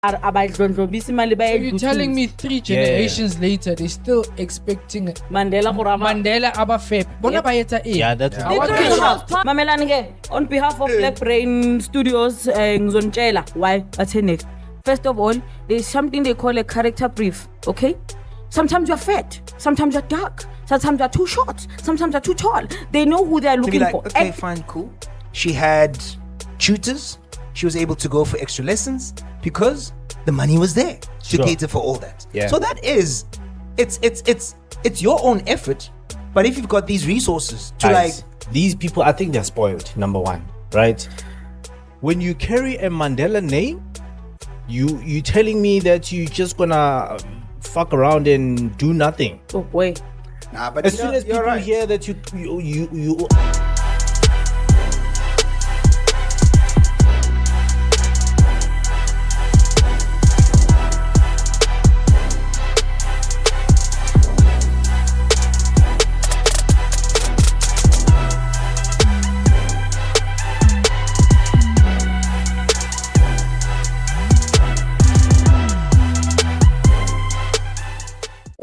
You're telling me 3 generations later, they're still expecting Mandela Abba Feb. Yeah, that's on behalf of Black Brain Studios, why? First of all, there's something they call a character brief, okay? Sometimes you're fat, sometimes you're dark, sometimes you're too short, sometimes you're too tall. They know who they're looking for. Okay, fine, cool. She had tutors. She was able to go for extra lessons because the money was there to cater for all that. Yeah. So that is, it's your own effort. But if you've got these resources to these people, I think they're spoiled. Number one, right? When you carry a Mandela name, you telling me that you just gonna fuck around and do nothing. Oh boy. Nah, but as soon as people hear that you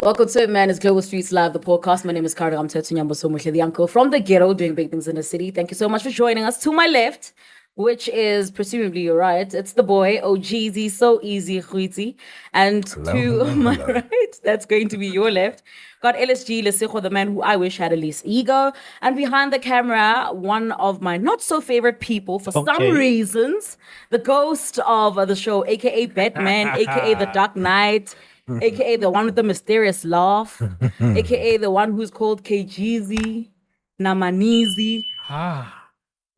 Welcome to it, man. It's Global Streetz Live, the podcast. My name is Carter. I'm Tetunyambo Somuhle, the uncle from the ghetto, doing big things in the city. Thank you so much for joining us. To my left, which is presumably your right, it's the boy, OGZ, so easy, Huiti. And to my right, that's going to be your left, got LSG, Lesetja, the man who I wish had a less ego. And behind the camera, one of my not so favorite people for some reasons, the ghost of the show, aka Batman, aka the Dark Knight, aka the one with the mysterious laugh, aka the one who's called KGZ, Namanizi,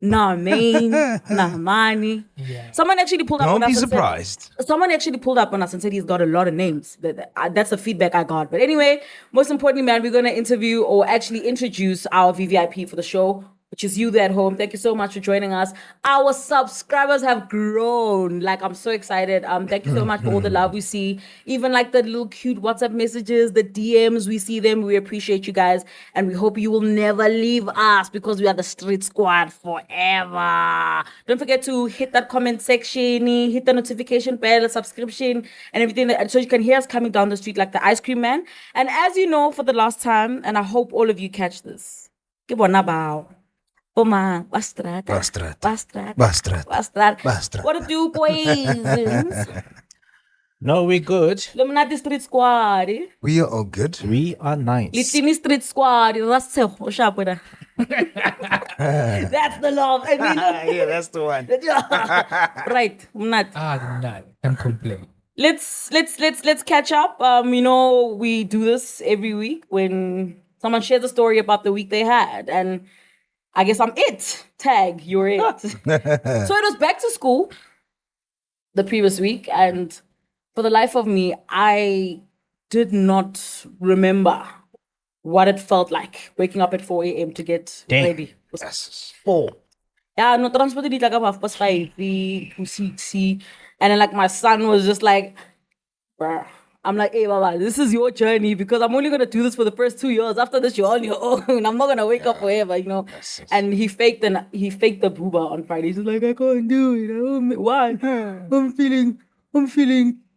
Namain, Namani. Yeah. Someone actually pulled up on us. Don't be surprised. Someone actually pulled up on us and said he's got a lot of names. That's the feedback I got. But anyway, most importantly, man, we're going to interview or actually introduce our VVIP for the show, which is you there at home. Thank you so much for joining us. Our subscribers have grown. Like, I'm so excited. Thank you so much for all the love we see. Even like the little cute WhatsApp messages, the DMs, we see them. We appreciate you guys. And we hope you will never leave us because we are the Street Squad forever. Don't forget to hit that comment section, hit the notification bell, subscription, and everything. So you can hear us coming down the street like the ice cream man. And as you know, for the last time, and I hope all of you catch this, give one bow. Boma, Bastrat. What to do, boys? No, we're good. Luminati Street Squad. We are all good. We are nice. Litini Street Squad. That's the love. I mean, Yeah, that's the one. right. No, can't complain. Let's catch up. We do this every week when someone shares a story about the week they had, and I guess I'm it. Tag, you're it. So it was back to school the previous week, and for the life of me, I did not remember what it felt like waking up at 4 a.m. to get ready. Yes. 4. Yeah, no transport did like 5:30 to 6. And then like my son was just like, bruh. I'm like, hey, Baba, this is your journey because I'm only going to do this for the first 2 years. After this, you're on your own. I'm not going to wake up forever, Yes. And he faked the booba on Friday. He's like, I can't do it. Why? I'm feeling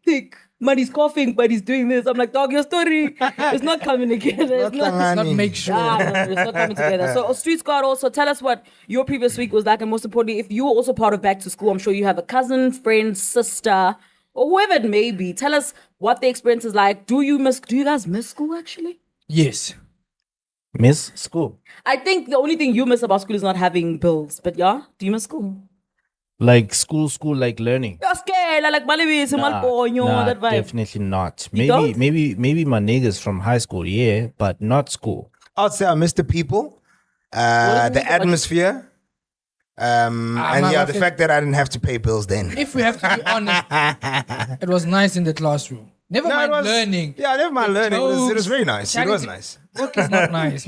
sick. Man, he's coughing, but he's doing this. I'm like, dog, your story is not coming together. It's not make sure. It's not coming together. So Street Squad, also tell us what your previous week was like. And most importantly, if you were also part of Back to School, I'm sure you have a cousin, friend, sister, or whoever it may be. Tell us what the experience is like. Do you guys miss school actually? Yes. Miss school? I think the only thing you miss about school is not having bills. But yeah, do you miss school? Like school, like learning? You're scared, like Malibis, Malponyo, that vibe. Definitely not. Maybe my niggas from high school, yeah, but not school. I'd say I miss the people, the atmosphere. The fact that I didn't have to pay bills then. If we have to be honest, it was nice in the classroom. Never mind learning. Yeah, never mind learning. It was very nice. It was nice. Work is not nice.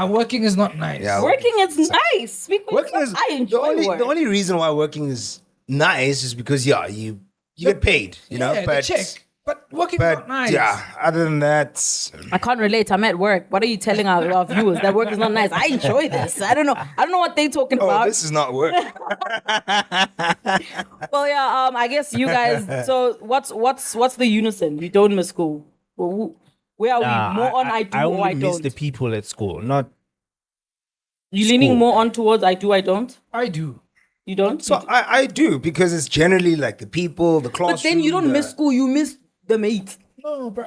Working is not nice. Yeah, working is nice. I enjoy work. The only reason why working is nice is because you get paid, but the check. But working not nice. Yeah, other than that, I can't relate. I'm at work. What are you telling our viewers? That work is not nice. I enjoy this. I don't know what they're talking about. this is not work. Well, yeah. I guess you guys. So what's the unison? You don't miss school. Well, where are we? More on I do I or only I miss don't. the people at school, not. You leaning more on towards I do I don't? I do. You don't? So I do, because it's generally like the people, the classroom. But then you don't miss school. You miss the mates. No, bro.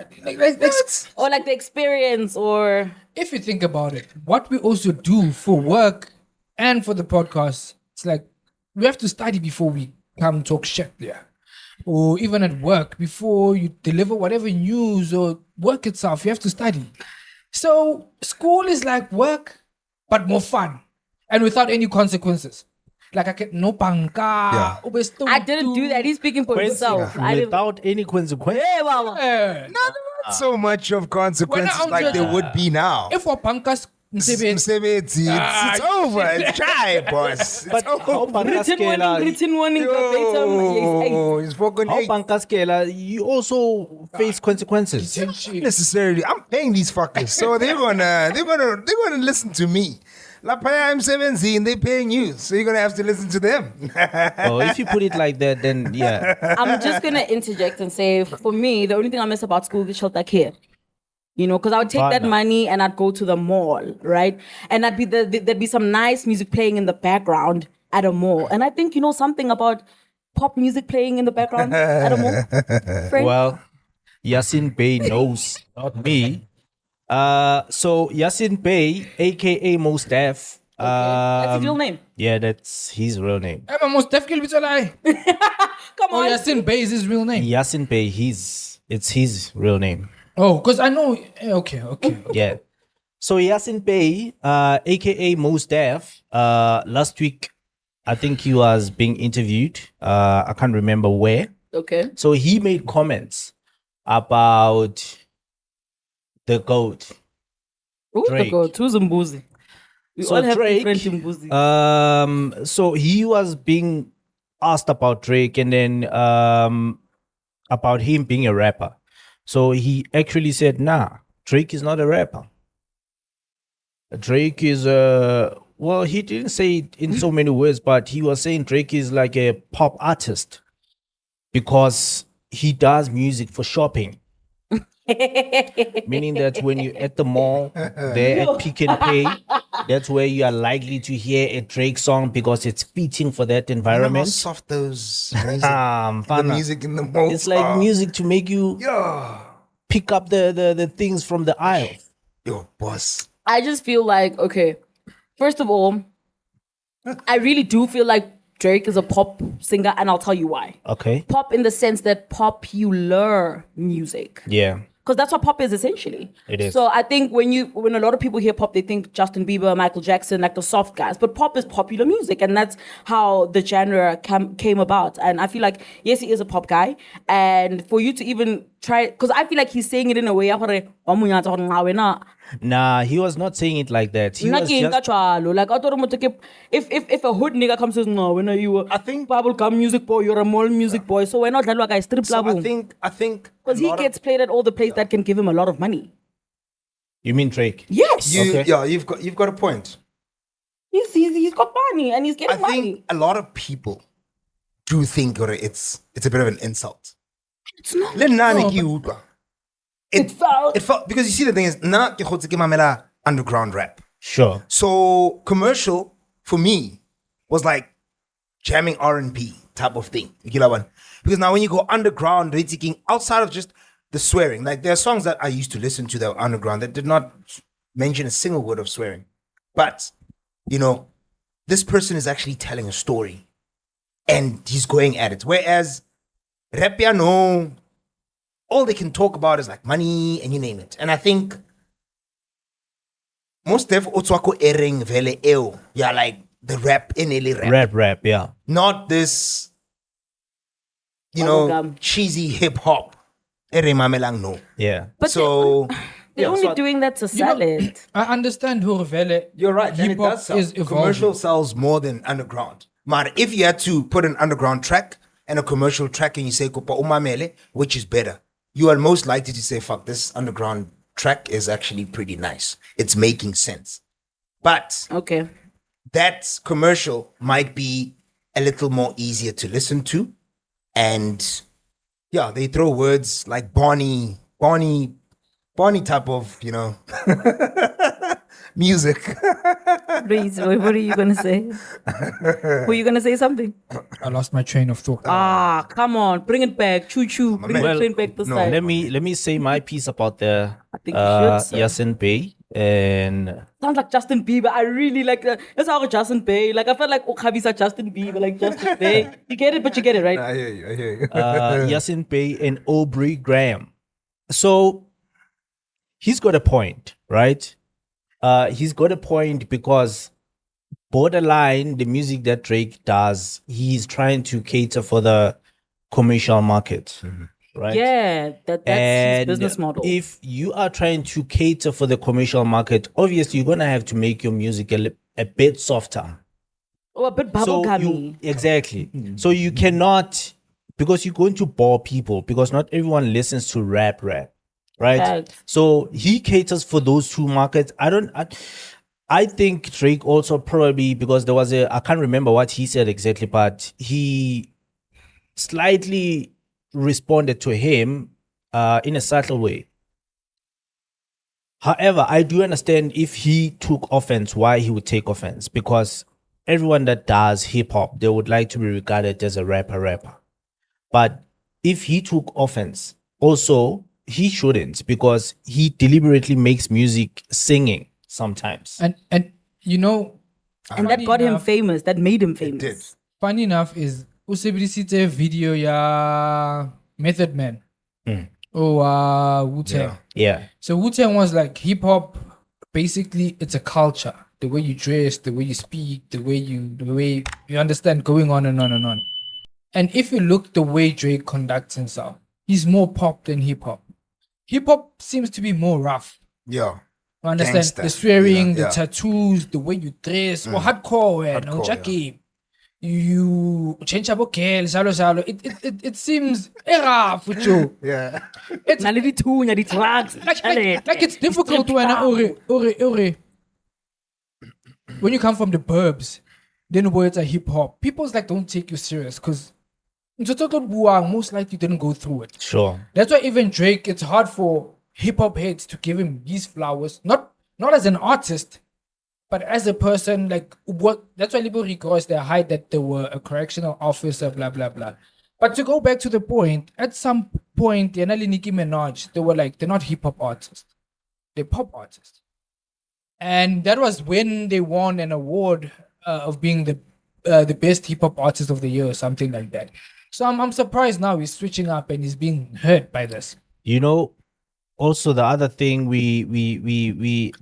Or like the experience, or If you think about it, what we also do for work and for the podcast, it's like we have to study before we come talk shit, yeah. Or even at work, before you deliver whatever news or work itself, you have to study. So school is like work, but more fun and without any consequences. Like I get no panka. I didn't do that. He's speaking for himself. I didn't. Without any consequence. Hey, mama. not so much of consequences When I'm like there would be now. If for pankas, It's over. It's dry, boss. But how Written warning verbatim. He's spoken how Pankaskela, you also face consequences. Not necessarily. I'm paying these fuckers, so they're gonna listen to me. Like I'm 17, they're paying you, so you're gonna have to listen to them. If you put it like that, then yeah. I'm just gonna interject and say, for me, the only thing I miss about school is shelter care. You know, because I would take that money and I'd go to the mall, right? And there'd be some nice music playing in the background at a mall. And I think you know something about pop music playing in the background at a mall. Frank? Well, Yasin Bey knows, not me. So Yasin Bey, aka Mos Def. That's his real name. Yeah, that's his real name. I'm Mos Def Come Oh, on. Yasin Bey is his real name. Yasin Bey, it's his real name. Oh, because I know. Okay. Yeah. So Yasin Bey, aka Mos Def, last week, I think he was being interviewed. I can't remember where. Okay. So he made comments about the GOAT. Who's the Drake. goat? Who's Mbuzi? We So all have Drake, different Mbuzi. So he was being asked about Drake and then about him being a rapper. So he actually said, nah, Drake is not a rapper. Drake is well, he didn't say it in so many words, but he was saying Drake is like a pop artist because he does music for shopping. Meaning that when you're at the mall, there at Pick and Pay, that's where you are likely to hear a Drake song because it's fitting for that You know how environment. soft those music, the Fana. music in the mall. It's like music to make you Yeah. pick up the things from the aisle. Yo, boss. I just feel like, okay, first of all, I really do feel like Drake is a pop singer, and I'll tell you why. Okay. Pop in the sense that popular music. Yeah. Because that's what pop is essentially. It is. So I think when a lot of people hear pop, they think Justin Bieber, Michael Jackson, like the soft guys. But pop is popular music, and that's how the genre came about. And I feel like, yes, he is a pop guy. And for you to even try, because I feel like he's saying it in a way, Nah, he was not saying it like that. He was just, like I thought if a hood nigga comes to no, when you were I think- bubblegum music boy, you're a mall music boy. So why not like a strip so club? I think Because he gets played at all the places that can give him a lot of money. You mean Drake? Yes. Okay. Yeah, you've got a point. He's got money and he's I getting money. think a lot of people do think it's a bit of an insult. It's not. It felt. It felt because you see the thing is na ke khotse ke mamela underground rap. Sure. So commercial for me was like jamming R&B type of thing. You get that one? Because now when you go underground, they're taking outside of just the swearing. Like there are songs that I used to listen to that were underground that did not mention a single word of swearing. But, you know, this person is actually telling a story and he's going at it. Whereas rap piano, all they can talk about is like money and you name it. And I think Mos Def otswako ereng vele eo. Yeah, like the rap in Rap, yeah. not this, you know, Bubblegum. cheesy hip hop. Mamelang, no. Yeah. But So they're only so- doing that to sell it. I understand who Vele. you're right. And it Hip-hop does sell. is evolving. Commercial sells more than underground. But if you had to put an underground track and a commercial track and you say Kopa Umamele, which is better? you are most likely to say, fuck, this underground track is actually pretty nice. It's making sense. But Okay. that commercial might be a little more easier to listen to. And yeah, they throw words like Bonnie type of, music. Please, what are you gonna say? Were you gonna say something? I lost my train of thought. Ah, come on, bring it back. Choo choo. Bring the Well, train back this time. Let me say my piece about the I think you should, sir. Yasin Bey and Sounds like Justin Bieber. I really like that. That's how Justin Bieber. Like I felt like Okhabisa Justin Bieber, like Justin Bieber. You get it, but you get it right. I hear you. Yasin Bey and Aubrey Graham. So he's got a point, right? He's got a point because borderline the music that Drake does, he's trying to cater for the commercial market, right? Yeah, that's his business model. If you are trying to cater for the commercial market, obviously you're gonna have to make your music a bit softer. Oh, a bit bubblegummy. Exactly. So you cannot, because you're going to bore people, because not everyone listens to rap, right? Facts. So he caters for those two markets. I think Drake also probably, because there was I can't remember what he said exactly, but he slightly responded to him in a subtle way. However, I do understand if he took offense, why he would take offense, because everyone that does hip hop, they would like to be regarded as a rapper. But if he took offense, also he shouldn't, because he deliberately makes music singing sometimes. And And that got him enough- famous. That made him famous. did. Funny enough is usebenzisitse video ya Method Man. Or Wu-Tang. Yeah. So Wu-Tang was like hip hop. Basically, it's a culture. The way you dress, the way you speak, the way you understand, going on and on and on. And if you look the way Drake conducts himself, he's more pop than hip hop. Hip hop seems to be more rough. Yeah. You understand Gangster. the swearing, the Yeah. tattoos, the way you dress, or hardcore, no Hardcore, Jackie. You change up okay, salo. It seems rough with you. Yeah. It's Now, the tune, the drugs, like it's difficult when ore. When you come from the burbs, then words are hip hop. People's like don't take you serious because most likely didn't go through it. Sure. That's why even Drake, it's hard for hip hop heads to give him his flowers. Not as an artist, but as a person. Like what? That's why people regress their hide that they were a correctional officer, blah blah blah. But to go back to the point, at some point, Nicki Minaj, they were like, they're not hip hop artists, they're pop artists, and that was when they won an award of being the best hip hop artist of the year or something like that. So I'm surprised now he's switching up and he's being hurt by this. Also the other thing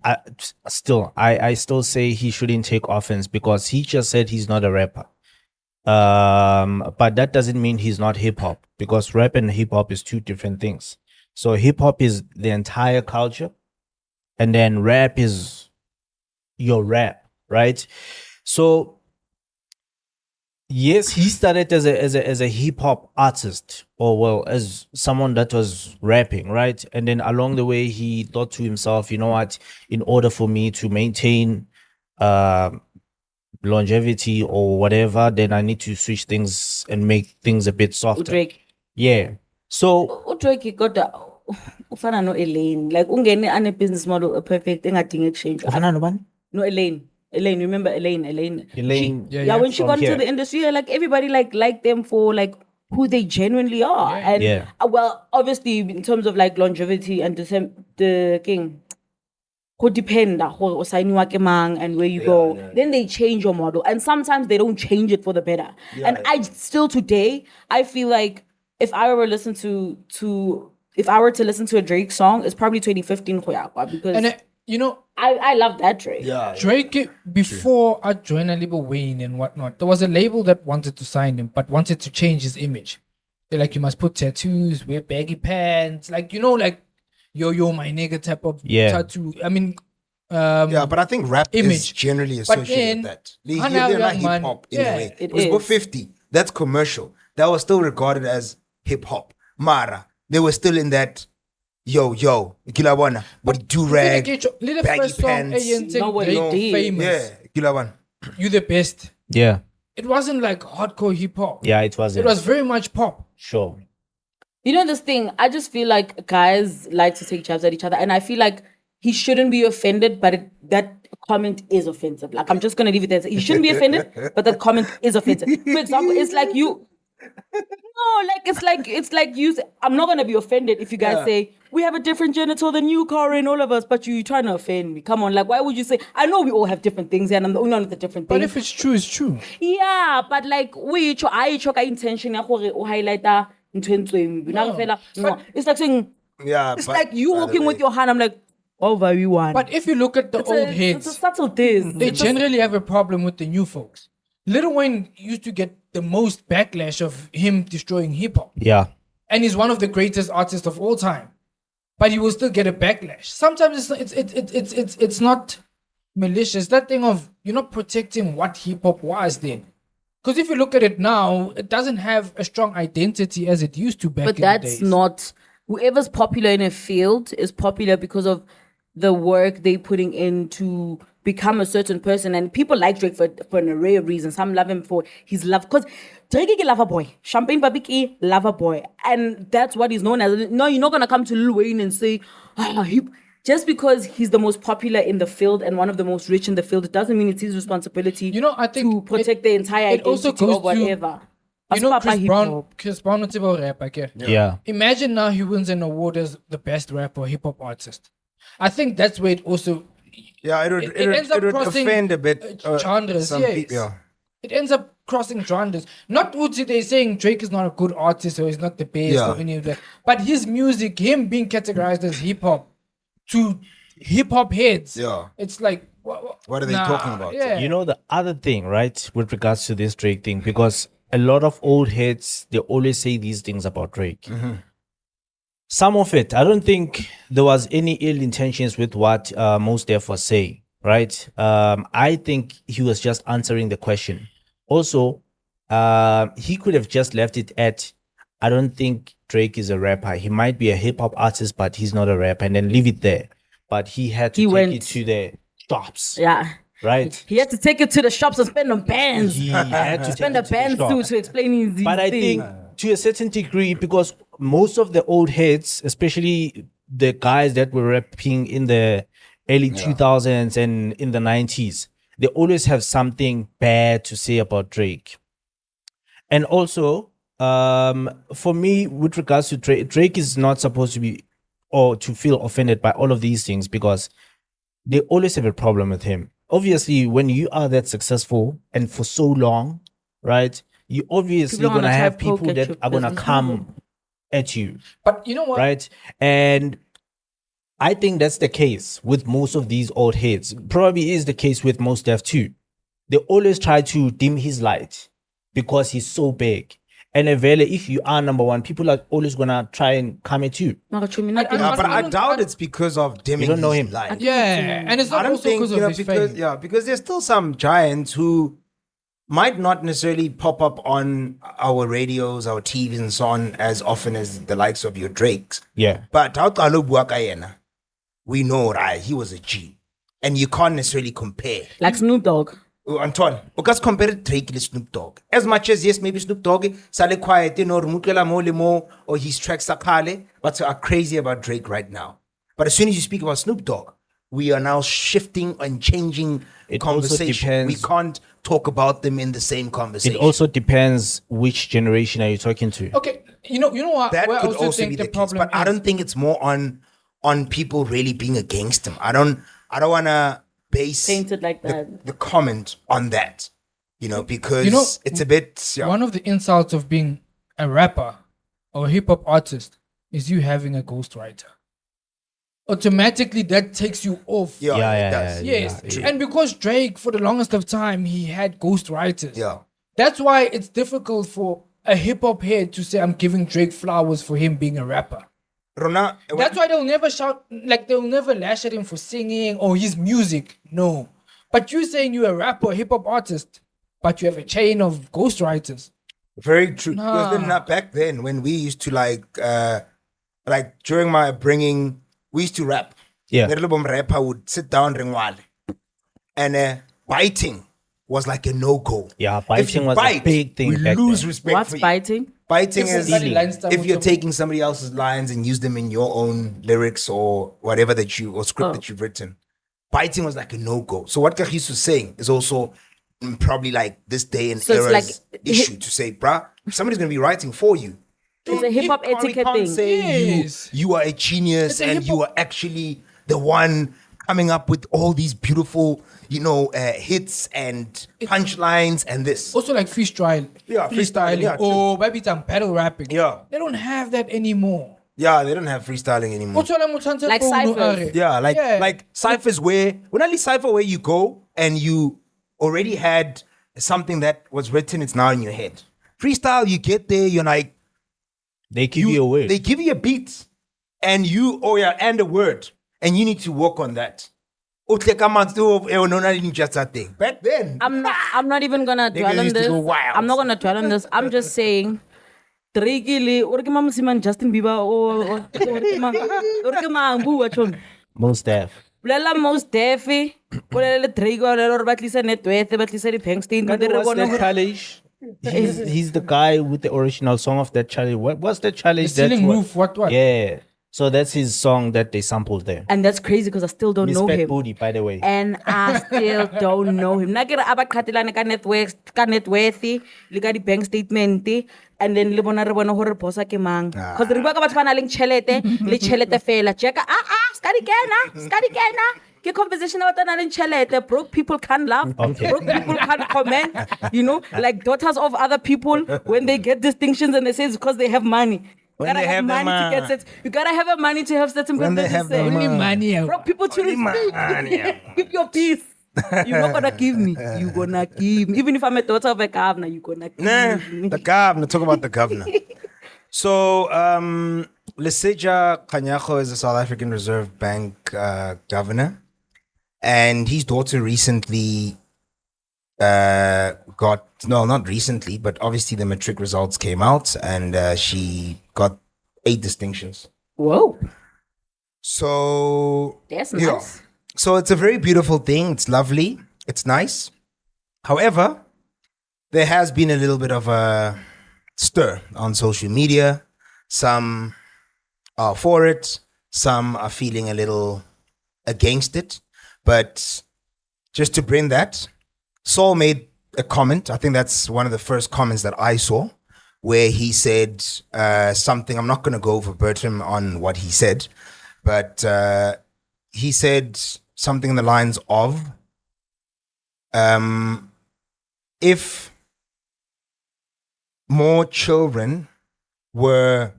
I still say he shouldn't take offense, because he just said he's not a rapper. But that doesn't mean he's not hip hop, because rap and hip hop is two different things. So hip hop is the entire culture, and then rap is your rap, right? So yes, he started as a hip hop artist, or as someone that was rapping, right? And then along the way, he thought to himself, you know what? In order for me to maintain longevity or whatever, then I need to switch things and make things a bit softer. Drake. Yeah. So Drake got the ufana no Elaine. Like ungene ane business model a perfect thing. I think exchange. No Elaine. Remember Elaine? Yeah, When she from got into here. the industry, like everybody liked them for like who they genuinely are. And Yeah. Well, obviously in terms of like longevity and the king could depend and where you go. Then they change your model. And sometimes they don't change it for the better. And I still today, I feel like if I were to listen to a Drake song, it's probably 2015 because and I love that Drake. Yeah. Drake, before I joined a label Wayne and whatnot, there was a label that wanted to sign him, but wanted to change his image. They're like, you must put tattoos, wear baggy pants, like, like yo, my nigga type of tattoo. I mean, Yeah, but I think rap is image. generally But associated in with that. Hana They're not Young Man, hip hop in yeah, a way. it It was is. about 50. That's commercial. That was still regarded as hip hop. Mara, they were still in that yo, Kilabona, but do rag, little baggy first song, pants. Nobody did. famous. Yeah, Kilabona. You the best. Yeah. It wasn't like hardcore hip hop. Yeah, it was. It was very much pop. Sure. You know this thing, I just feel like guys like to take jabs at each other, and I feel like he shouldn't be offended, but that comment is offensive. Like, I'm just gonna leave it there. He shouldn't be offended, but that comment is offensive. For example, it's like you. No, like it's like you. I'm not gonna be offended if you guys say we have a different genital than you, Corin, all of us, but you trying to offend me. Come on, like why would you say? I know we all have different things, and I'm the only one with the different things. But if it's true, it's true. Yeah, but like I choke intention ya gore o highlight into no. It's like saying it's like you walking with your hand. I'm like, oh, very one. But if you look at the old heads, it's a subtle thing. They generally have a problem with the new folks. Lil Wayne used to get the most backlash of him destroying hip hop. Yeah. And he's one of the greatest artists of all time. But he will still get a backlash. Sometimes it's not malicious. That thing of you're not protecting what hip hop was then. Because if you look at it now, it doesn't have a strong identity as it used to back in the days. But that's not whoever's popular in a field is popular because of the work they're putting in to become a certain person. And people like Drake for an array of reasons. Some love him for his love. Because Drake is a lover boy. Champagne Babiki, lover boy. And that's what he's known as. No, you're not going to come to Lil Wayne and say, just because he's the most popular in the field and one of the most rich in the field, it doesn't mean it's his responsibility I think to protect the entire identity also goes or whatever. Chris Brown is a rapper. Yeah. Imagine now he wins an award as the best rapper, hip hop artist. I think that's where it also. Yeah, it would offend a bit. Genres, yes. It ends up crossing genres. Not Uzi, they're saying Drake is not a good artist or he's not the best or any of that. But his music, him being categorized as hip hop to hip hop heads, it's like, what are they talking about? Yeah. You know, the other thing, right, with regards to this Drake thing, because a lot of old heads, they always say these things about Drake. Mm-hmm. Some of it, I don't think there was any ill intentions with what Mos Def was saying, right? I think he was just answering the question. Also, he could have just left it at, I don't think Drake is a rapper. He might be a hip-hop artist, but he's not a rapper, and then leave it there. But he had to take it to the shops. Yeah. Right? He had to take it to the shops and spend on bands. He had to spend the bands too to explain his thing. But I think to a certain degree, because most of the old heads, especially the guys that were rapping in the early 2000s and in the 90s, they always have something bad to say about Drake. And also, for me, with regards to Drake is not supposed to be or to feel offended by all of these things because they always have a problem with him. Obviously, when you are that successful and for so long, right, you obviously going to have people that are going to come at you. But you know what? Right? And I think that's the case with most of these old heads. Probably is the case with Mos Def too. They always try to dim his light because he's so big. And if you are number one, people are always gonna try and come at you. But I doubt it's because of dimming his light. Yeah, and it's not also because of his fame. Yeah, because there's still some giants who might not necessarily pop up on our radios, our TVs, and so on as often as the likes of your Drakes. Yeah, but we know, right? He was a G, and you can't necessarily compare. Like Snoop Dogg. Anton, because compare Drake to Snoop Dogg. As much as yes, maybe Snoop Dogg sale quiet, or his tracks are kale, but are crazy about Drake right now. But as soon as you speak about Snoop Dogg, we are now shifting and changing conversation. We can't talk about them in the same conversation. It also depends which generation are you talking to. Okay, you know what? That could also be the case, but I don't think it's more on people really being against him. I don't want to base painted like that the comment on that, because it's a bit. Yeah. One of the insults of being a rapper or a hip hop artist is you having a ghostwriter. Automatically, that takes you off. Yeah. Yes, and because Drake, for the longest of time, he had ghostwriters. Yeah, that's why it's difficult for a hip hop head to say, "I'm giving Drake flowers for him being a rapper." That's why they'll never shout, they'll never lash at him for singing or his music. No. But you saying you're a rapper, hip hop artist, but you have a chain of ghostwriters. Very true. Because then back then, when we used to like during my upbringing, we used to rap. Yeah. The little rapper would sit down ringwale. And biting was like a no-go. Yeah, If you biting was a big thing we back lose then. respect What's for you. biting? Biting If is somebody lines down if with you're somebody- taking somebody else's lines and use them in your own lyrics or whatever or script that you've written. Biting was like a no-go. So what Kagiso was saying is also probably like this day and So it's era's like- issue to say, bruh, if somebody's gonna be writing for you. It's a hip-hop you can't- we etiquette can't thing. say Yes. you are a genius It's a and you are actually the one coming up with all these beautiful, hits and punchlines and this. Also like freestyle. Yeah, freestyling, yeah, true. Or maybe some battle rapping. Yeah. They don't have that anymore. Yeah, they don't have freestyling anymore. Like ciphers. Yeah, like ciphers where cipher where you go and you already had something that was written, it's now in your head. Freestyle, you get there, you're like, They give you a word. they give you a beat and and a word, and you need to work on that. Just that thing. Back then, I'm not even gonna dwell on used to this. go wild. I'm not gonna dwell on this. I'm just saying Drake or ke mama siman Justin Bieber or ke mambu wa chon. Mos Def. Lela Mos Def, lela Drake or lela ba tlisa net worth, ba tlisa di bank statement. What's that challenge? He's the guy with the original song of that challenge. What's that challenge? The ceiling roof, what? Yeah. So that's his song that they sampled there. And that's crazy because I still don't Miss know Fat him. Booty, by the way. And I still don't know him. Nakira abaqhatelana ka net worth, le ka di bank statement, and then le bona re bona hore bossa ke mang. Because re bua ka batho ba nang le tšhelete, le tšhelete fela. Jeka ska di kena. Ke conversation about nang le tšhelete. Broke people can't laugh. Okay. Broke people can't comment. Like daughters of other people, when they get distinctions and they say it's because they have money. You When gotta they have have the money to get money. you gotta have a money to have certain When they privileges. have the Say. money. Only money. Broke people to money. give your peace. You're not gonna give me. You're gonna give me. Even if I'm a daughter of a governor, you're gonna give Nah, me. the governor. Talk about the governor. So, Lesetja Kganyago is a South African Reserve Bank governor, and his daughter recently not recently, but obviously the matric results came out, and she got 8 distinctions. Whoa, So that's yeah. nice. So it's a very beautiful thing. It's lovely. It's nice. However, there has been a little bit of a stir on social media. Some are for it. Some are feeling a little against it. But just to bring that, Saul made a comment. I think that's one of the first comments that I saw, where he said something. I'm not going to go verbatim on what he said, but he said something in the lines of, if more children were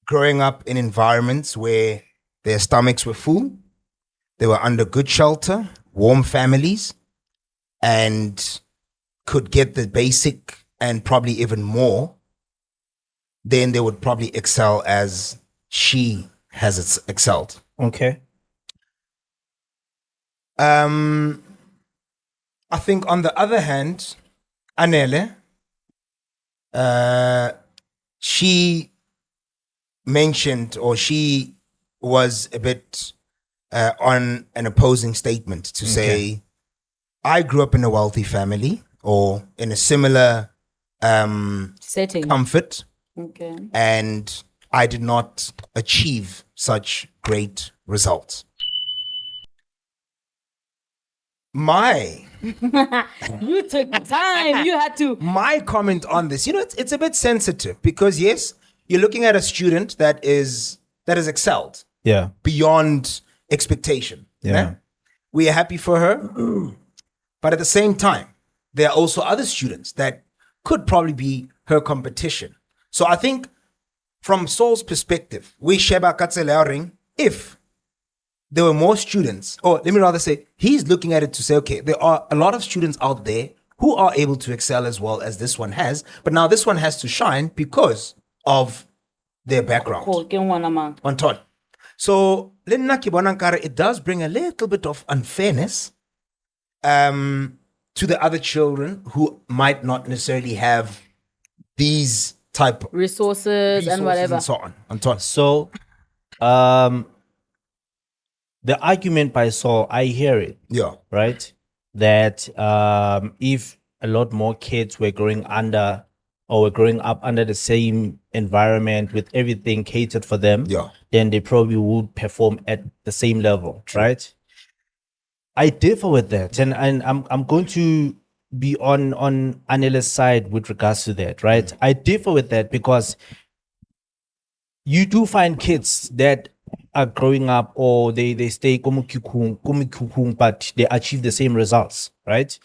growing up in environments where their stomachs were full, they were under good shelter, warm families, and could get the basic and probably even more, then they would probably excel as she has excelled. Okay. I think on the other hand, Anele, she mentioned, or she was a bit on an opposing statement to say, I grew up in a wealthy family or in a similar Setting. comfort, Okay. and I did not achieve such great results. You took time. You had to. My comment on this, it's a bit sensitive because yes, you're looking at a student that has excelled Yeah. beyond expectation. Yeah. We are happy for her, but at the same time, there are also other students that could probably be her competition. So I think from Saul's perspective, we sheba katselearing if there were more students, or let me rather say, he's looking at it to say, okay, there are a lot of students out there who are able to excel as well as this one has, but now this one has to shine because of their background. Oh, ke ngwana mang. On top. So, le nna ke bona nkare it does bring a little bit of unfairness to the other children who might not necessarily have these type resources and whatever. and so on and so on. So, the argument by Saul, I hear it. Yeah. Right? That if a lot more kids were growing under or were growing up under the same environment with everything catered for them, then they probably would perform at the same level, right? I differ with that, and I'm going to be on Anela's side with regards to that, right? I differ with that because you do find kids that are growing up or they stay kumikukung, but they achieve the same results, right?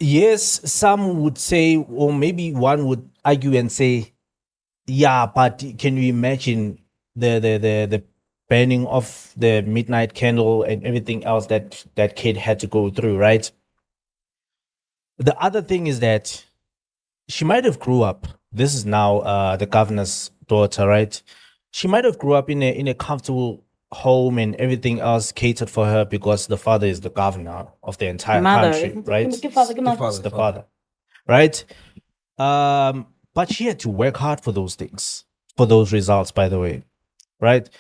Yes, some would say, or maybe one would argue and say, yeah, but can you imagine the burning of the midnight candle and everything else that kid had to go through, right? The other thing is that she might have grew up. This is now the governor's daughter, right? She might have grew up in a comfortable home and everything else catered for her because the father is the governor of the entire country, right? The father, right? But she had to work hard for those things, for those results, by the way, right?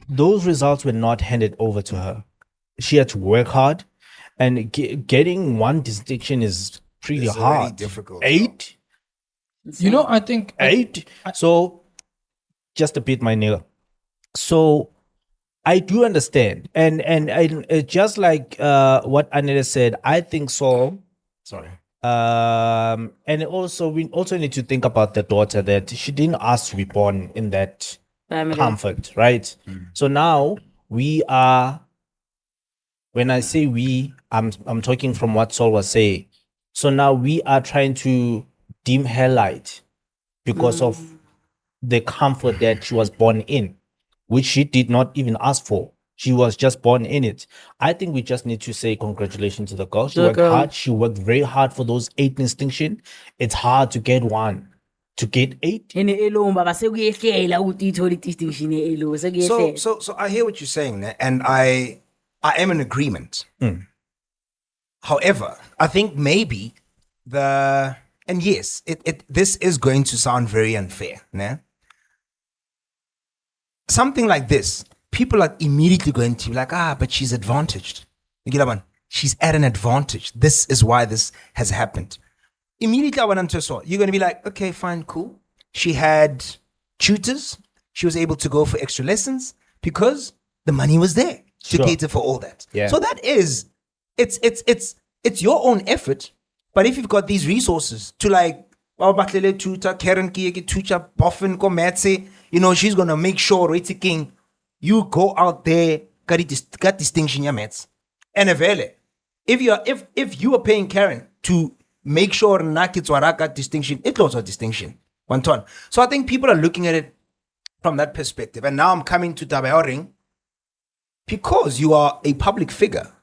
Those results were not handed over to her. She had to work hard, and getting one distinction is pretty hard. Really difficult. 8? I think 8? So, just to beat my nail. So, I do understand. And just like what Anela said, I think so. Sorry. And also, we also need to think about the daughter that she didn't ask to be born in that Family. comfort, right? So now we are, when I say we, I'm talking from what Saul was saying. So now we are trying to dim her light because of the comfort that she was born in, which she did not even ask for. She was just born in it. I think we just need to say congratulations to the girl. She worked hard. She worked very hard for those 8 distinction. It's hard to get 1. To get 8. So I hear what you're saying, and I am in agreement. However, I think maybe this is going to sound very unfair, né? Something like this, people are immediately going to be like, but she's advantaged. She's at an advantage. This is why this has happened. Immediately, I went into so you're going to be like, okay, fine, cool. She had tutors. She was able to go for extra lessons because the money was there to cater for all that. Yeah. So that is, it's your own effort. But if you've got these resources to like, tutor, Karen tutor, Boffin, Kometsi, she's going to make sure, Riti King, you go out there, got distinction, yeah, mates. And if you are paying Karen to make sure Nakitswara got distinction, it lots of distinction. 1 ton. So I think people are looking at it from that perspective. And now I'm coming to Tabayoring. Because you are a public figure,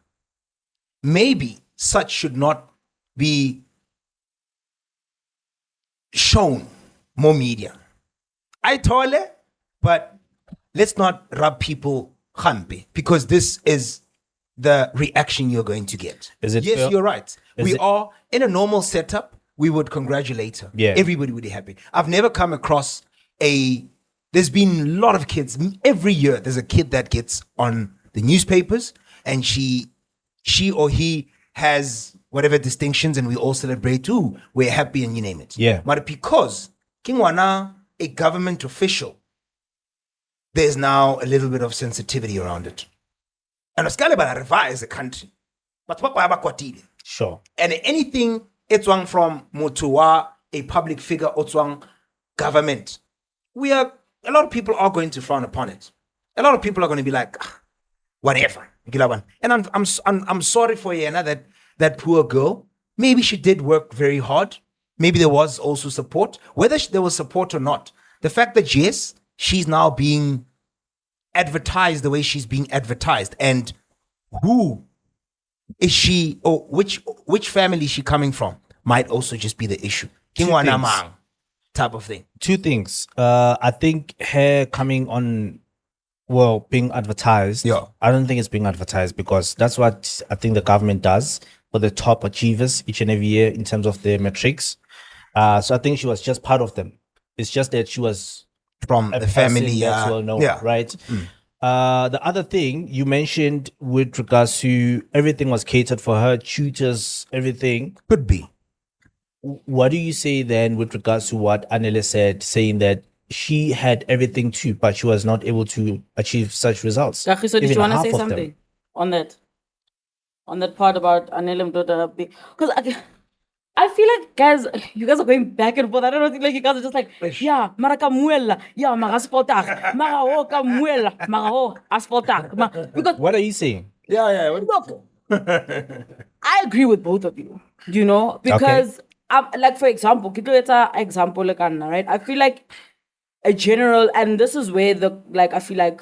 maybe such should not be shown more media. I told it, but let's not rub people khampe because this is the reaction you're going to get. Is it yes, fair? You're right. We are in a normal setup. We would congratulate her. Yeah. Everybody would be happy. I've never come across there's been a lot of kids. Every year there's a kid that gets on the newspapers and she or he has whatever distinctions and we all celebrate too. We're happy and you name it. Yeah. But because Kingwana, a government official, there's now a little bit of sensitivity around it. And Oskalibana revise the country. But Sure. and anything it's one from Mutua, a public figure, or government, a lot of people are going to frown upon it. A lot of people are going to be like, whatever. And I'm sorry for Yena that poor girl. Maybe she did work very hard. Maybe there was also support. Whether there was support or not, the fact that yes, she's now being advertised the way she's being advertised, and who is she or which family is she coming from might also just be the issue. Kingwana type of thing. 2 things. I think her coming on, being advertised. Yeah. I don't think it's being advertised because that's what I think the government does for the top achievers each and every year in terms of their metrics. So I think she was just part of them. It's just that she was From a the family, person that's well known, yeah. right? The other thing you mentioned with regards to everything was catered for her, tutors, everything. Could be. What do you say then with regards to what Anele said, saying that she had everything too, but she was not able to achieve such results? Gachi, so did Even you want to half say of them. something on that? On that part about Anele Mdoda? Because I feel like, guys, you guys are going back and forth. I don't know, like you guys are just like, yeah, mara ka muela, yeah, mara asphaltak, mara ho ka muela, mara ho asphaltak. Because What are you saying? Yeah. look, I agree with both of you, you know, because like for example, example like Anna, right? I feel like a general, and this is where I feel like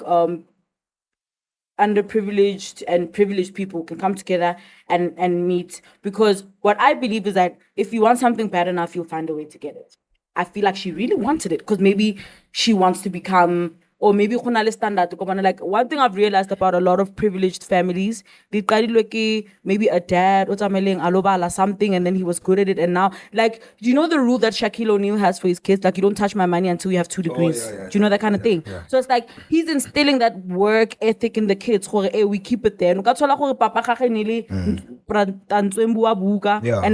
underprivileged and privileged people can come together and meet, because what I believe is that if you want something bad enough, you'll find a way to get it. I feel like she really wanted it because maybe she wants to become, or maybe like one thing I've realized about a lot of privileged families, maybe a dad or something, and then he was good at it, and now, like, do you know the rule that Shaquille O'Neal has for his kids? Like, you don't touch my money until you have 2 degrees. Do you know that kind of thing? So it's like he's instilling that work ethic in the kids. We keep it there. And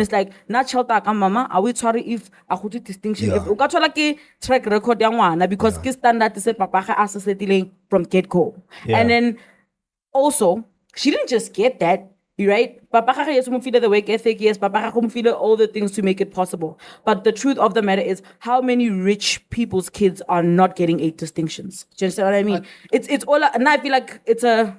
it's like, not shelter mama, are we sorry if I could distinction? Yeah. If track record because kids standard to say papa from get-go. And then also, she didn't just get that, right? Papa yes, the work ethic, yes, Papa all the things to make it possible. But the truth of the matter is, how many rich people's kids are not getting 8 distinctions? Do you understand what I mean? It's all, and I feel like it's a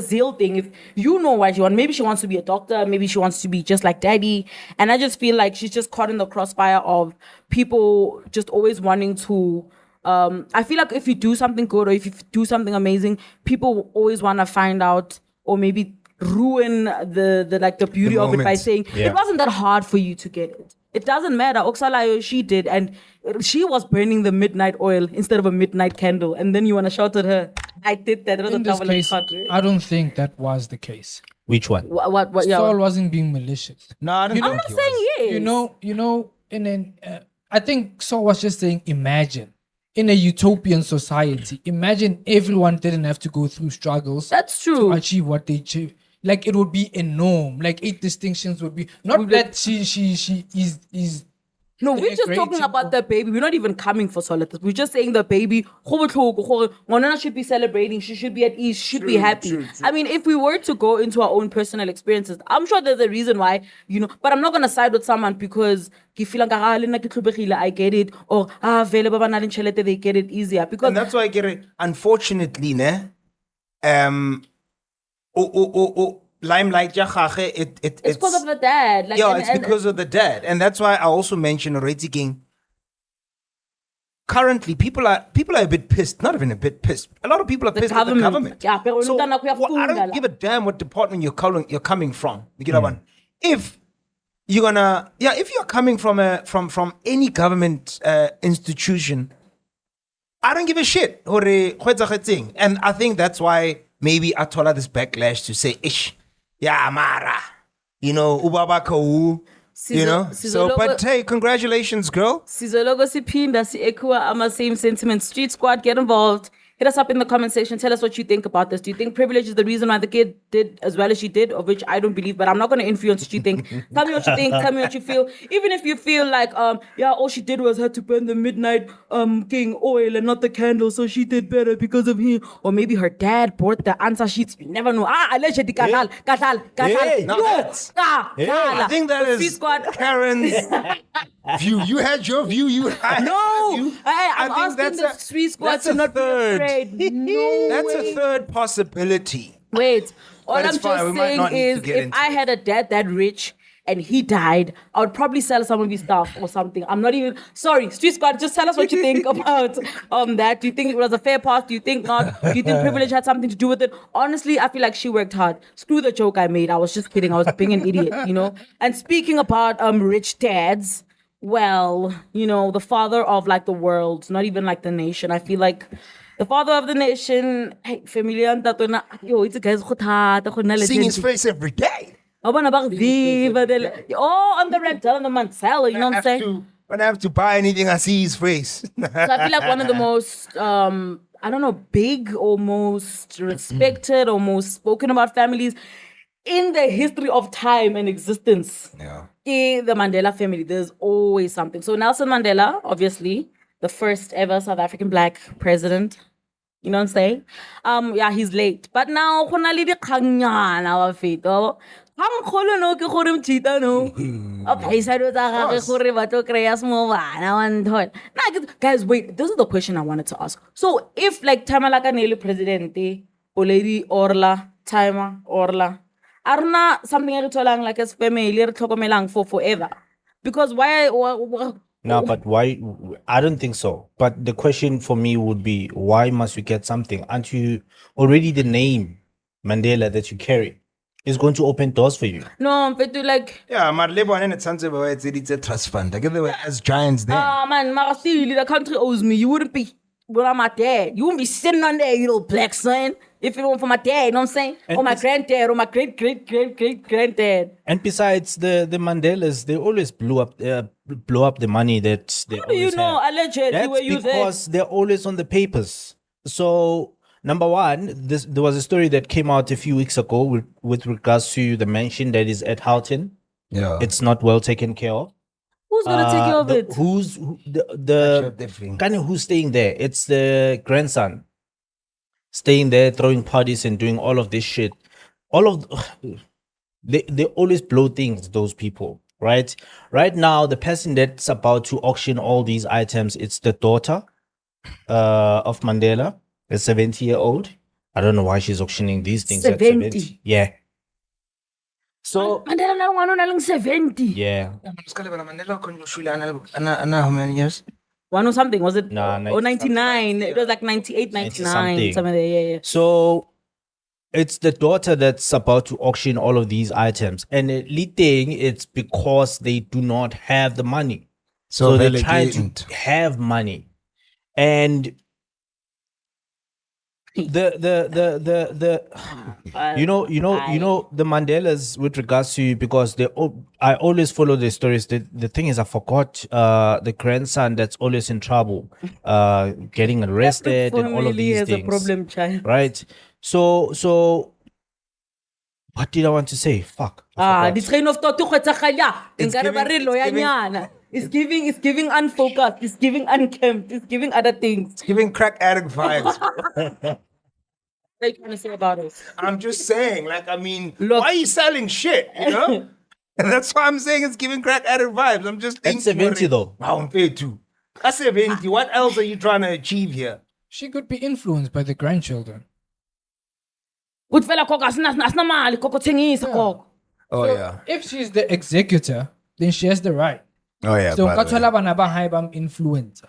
zeal thing. If you know what she wants, maybe she wants to be a doctor, maybe she wants to be just like daddy. And I just feel like she's just caught in the crossfire of people just always wanting to. I feel like if you do something good or if you do something amazing, people will always want to find out or maybe ruin the beauty of it by saying it wasn't that hard for you to get it. It doesn't matter. Oksalayo, she did, and she was burning the midnight oil instead of a midnight candle. And then you want to shout at her, I did that. In this case, I don't think that was the case. Which one? What yeah. Saul wasn't being malicious. No, I don't I'm not saying yes. You know, I think Saul was just saying, imagine in a utopian society, imagine everyone didn't have to go through struggles. That's true. To achieve what they achieve. Like, it would be a norm. Like, 8 distinctions would be not that she is. No, we're just talking about the baby. We're not even coming for solid. We're just saying the baby should be celebrating. She should be at ease. She should be happy. True. I mean, if we were to go into our own personal experiences, I'm sure there's a reason why, you know, but I'm not going to side with someone because I get it, or they get it easier. Because and that's why I get it. Unfortunately, limelight it's because of the dad. Like, it's because of the dad. And that's why I also mentioned already King. Currently, people are a bit pissed. Not even a bit pissed. A lot of people are pissed at the government. Yeah, so, I don't give a damn what department you're coming from. You know what? If if you're coming from any government institution, I don't give a shit. And I think that's why maybe I told her this backlash to say, ish, yeah, Mara, you know, Ubaba Kou, you know. So, but hey, congratulations, girl. Sizologo sipinda si ekua ama same sentiment. Street Squad, get involved. Hit us up in the comment section. Tell us what you think about this. Do you think privilege is the reason why the kid did as well as she did, of which I don't believe, but I'm not going to influence what you think. Tell me what you think. Tell me what you feel. Even if you feel like, all she did was had to burn the midnight king oil and not the candle, so she did better because of him. Or maybe her dad bought the answer sheets. You never know. Allegedly, Katal. I think that is Karen's view. You had your view. You had no. your view. Hey, I'm asking the Street Squad to not be afraid. No that's way. a third possibility. Wait, all But I'm it's just fine. We might not saying need to is, get if into I it. had a dad that rich and he died, I would probably sell some of his stuff or something. I'm not even sorry, Street Squad. Just tell us what you think about that. Do you think it was a fair path? Do you think not? Do you think privilege had something to do with it? Honestly, I feel like she worked hard. Screw the joke I made. I was just kidding. I was being an idiot, you know. And speaking about rich dads. Well, you know, the father of like the world, not even like the nation. I feel like the father of the nation, hey, familiar, Seeing his face every day. On the red, on the Mandela, you know what I'm saying? When I have to buy anything, I see his face. So I feel like one of the most, I don't know, big or most respected or most spoken about families in the history of time and existence. Yeah. In the Mandela family, there's always something. So Nelson Mandela, obviously, the first ever South African black president. You know what I'm saying? Yeah, he's late. But now, khona le dikganyana wa feta. Hang kholo no ke gore mtshita no. A paisa do tsa gagwe gore ba tlo kreya small bana wa nthona. Guys, wait, this is the question I wanted to ask. So if like Tamala Kanele president, or Lady Orla, Timer Orla, arna something e re tholang like as family re tlhokomelang for forever. Because why No, but why? I don't think so. But the question for me would be, why must you get something? Aren't you already the name Mandela that you carry is going to open doors for you? No, but do like Yeah, my label and it's something where it's a trust fund. I guess they were as giants then. man, Marasili, the country owes me. You wouldn't be well, my dad. You wouldn't be sitting on there, you little black son. If it weren't for my dad, you know what I'm saying? And or my granddad, or my great granddad. And besides, the Mandelas, they always blow up the money that they How do you always know? have. Allegedly, That's were you there? because they're always on the papers. So, number one, there was a story that came out a few weeks ago with regards to the mansion that is at Houghton. Yeah. It's not well taken care of. Who's gonna take care of it? Who's staying there? It's the grandson staying there, throwing parties and doing all of this shit. They always blow things, those people, right? Right now, the person that's about to auction all these items, it's the daughter of Mandela, a 70-year-old. I don't know why she's auctioning these things at 70. Yeah. So Mandela na ngwana o na leng 70. yeah. How many years? One or something, was it? Nah, or 99. It was like 98, 99. something. Something there, yeah. So it's the daughter that's about to auction all of these items. And the lead thing, it's because they do not have the money. So they're trying to have money. And the you know the Mandelas with regards to, because I always follow the stories. The thing is, I forgot the grandson that's always in trouble, getting arrested and all of these has things. a problem, child. Right? So what did I want to say? Fuck. I The forgot. train of thought to kgwetsa It's It's giving unfocused. It's giving unkempt. It's giving other things. It's giving crack addict vibes. What are you trying to say about us? I'm just saying, like, I mean, Look. why are you selling shit? You know? And that's why I'm saying it's giving crack addict vibes. I'm just thinking. That's 70 though. Wow, I'm paid too. That's 70. What else are you trying to achieve here? She could be influenced by the grandchildren. Good fella koko asina mali koko thengisa koko. Oh, yeah. If she's the executor, then she has the right. Oh, yeah. So by the way. kathola bana ba hae bam influencer.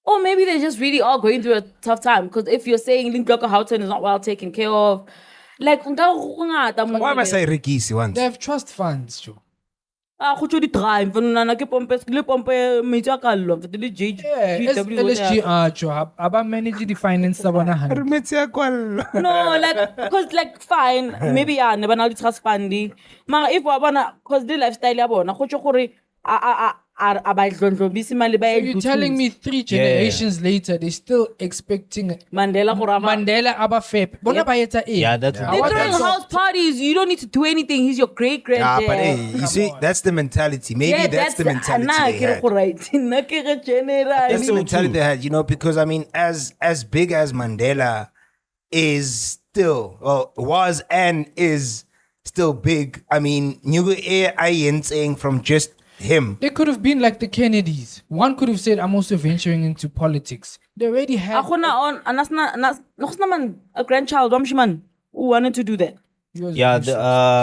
Or maybe they just really are going through a tough time. Because if you're saying Linklocker Houghton is not well taken care of, like Why am I saying Rikisi once? They have trust funds, too. go tšo di-crime fenana ke pompe metsi a kallo le Yeah, LSG tjo aba manage the finance tsa bona hantle. no, like, because, like, fine, maybe yeah, ne ba na le trust fundi. Mara if wa bona, because the lifestyle ya bona, go tšo gore a ba dlondlobisi mali ba You're telling me 3 generations later, they're still expecting Mandela gore Mandela aba fep. Bona ba etsa eng? Yeah, that's They're what throwing house parties. You don't need to do anything. He's your great Yeah, granddad. but hey, you see, that's the mentality. Maybe that's the mentality they had. That's the mentality they had, you know, because I mean, as big as Mandela is still, well, was and is still big. I mean, Nyugu ain't saying from just him. They could have been like the Kennedys. One could have said, I'm also venturing into politics. They already have. A grandchild, Wamshiman, who wanted to do that. Yeah, the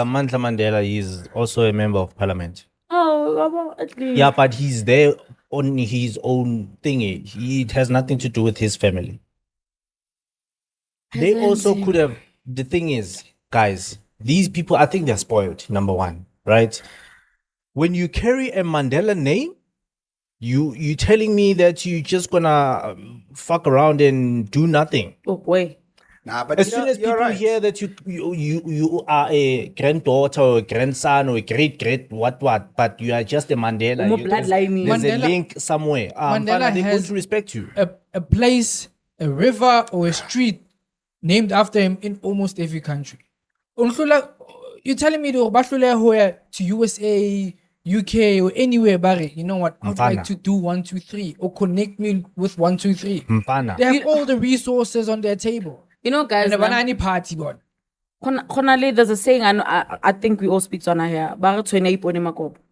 Mandla Mandela is also a member of parliament. Oh, at least. Yeah, but he's there on his own thingy. It has nothing to do with his family. They also could have. The thing is, guys, these people, I think they're spoiled. Number one, right? When you carry a Mandela name, you telling me that you just gonna fuck around and do nothing. Oh, boy. Nah, but As soon as you're people right. hear that you are a granddaughter or a grandson or a great what, but you are just a Mandela. More there's bloodline. there's a Mandela- link somewhere. Mandela They're going has to respect you. a place, a river, or a street named after him in almost every country. You're telling me to USA, UK, or anywhere, Barry, you know what? I'd Mfana. like to do 1, 2, 3, or connect me with 1, 2, 3. Mfana. They have all the resources on their table. You know, guys, And any party, but there's a saying, I think we all speak Tswana here.